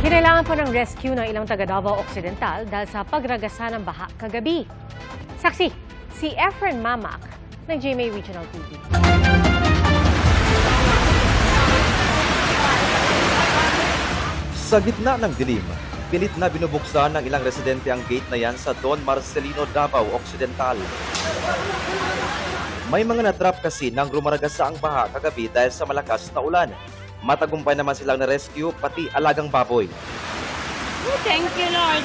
Kinailangan pa ng rescue ng ilang taga Davao Occidental dahil sa pagragasa ng baha kagabi. Saksi, si Efren Mamak ng GMA Regional TV. Sa gitna ng dilim, pilit na binubuksan ng ilang residente ang gate na yan sa Don Marcelino, Davao Occidental. May mga natrap kasi nang rumaragasa ang baha kagabi dahil sa malakas na ulan. Matagumpay naman silang na-rescue pati alagang baboy. Thank you, Lord.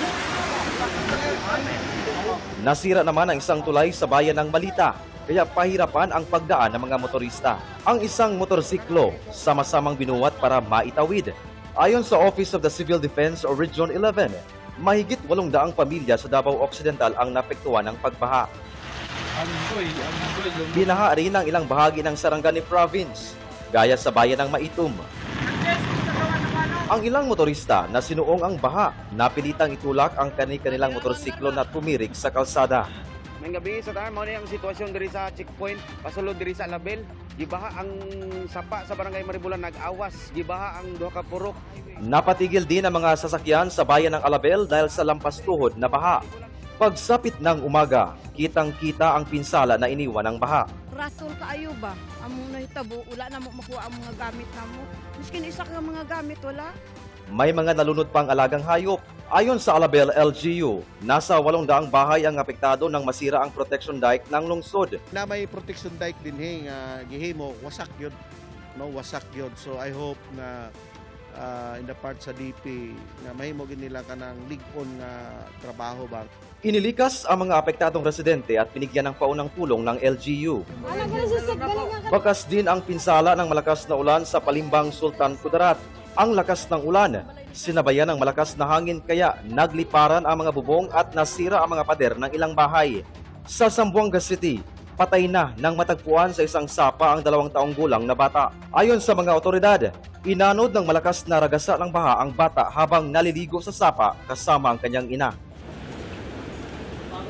Nasira naman ang isang tulay sa bayan ng Malita, kaya pahirapan ang pagdaan ng mga motorista. Ang isang motorsiklo sama-samang binuwat para maitawid. Ayon sa Office of the Civil Defense o Region 11, mahigit 800 pamilya sa Davao Occidental ang napektuhan ng pagbaha. Binaha rin ang ilang bahagi ng Sarangani Province, gaya sa bayan ng Maitum. Ang ilang motorista na sinuong ang baha, napilitang itulak ang kanilang motorsiklo na tumirik sa kalsada. May gabi sa tahan, mauna ang sitwasyon diri sa checkpoint, pasulod diri sa Label. Gibaha ang sapa sa barangay Maribulan, nag-awas. Gibaha ang duha ka purok. Napatigil din ang mga sasakyan sa bayan ng Alabel dahil sa lampas tuhod na baha. Pagsapit ng umaga, kitang-kita ang pinsala na iniwan ng baha. Rasol kaayo ba? Among nahitabo, wala na mo makuha ang mga gamit na mo. Miskin isa ka mga gamit, wala. May mga nalunod pang alagang hayop. Ayon sa Alabel LGU, nasa 800 bahay ang apektado nang masira ang protection dike ng lungsod. Na may protection dike din nga gihimo, wasak yun. No, wasak yun. So I hope na in the part sa DP na mahimo nila kanang lig-on nga trabaho ba. Inilikas ang mga apektadong residente at binigyan ng paunang tulong ng LGU. Bakas din ang pinsala ng malakas na ulan sa Palimbang, Sultan Kudarat. Ang lakas ng ulan, sinabayan ng malakas na hangin kaya nagliparan ang mga bubong at nasira ang mga pader ng ilang bahay. Sa Zamboanga City, patay na nang matagpuan sa isang sapa ang 2 taong gulang na bata. Ayon sa mga otoridad, inanod ng malakas na ragasa ng baha ang bata habang naliligo sa sapa kasama ang kanyang ina.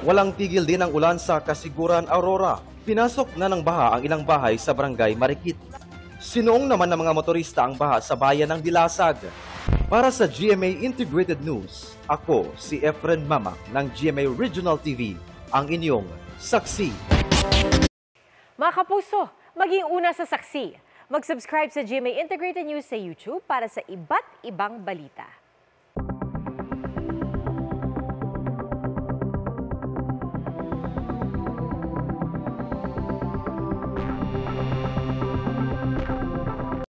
Walang tigil din ang ulan sa Kasiguran, Aurora. Pinasok na ng baha ang ilang bahay sa barangay Marikit. Sinuong naman ng mga motorista ang baha sa bayan ng Dilasag. Para sa GMA Integrated News, ako si Efren Mamak ng GMA Regional TV, ang inyong saksi. Mga kapuso, maging una sa saksi. Mag-subscribe sa GMA Integrated News sa YouTube para sa iba't ibang balita.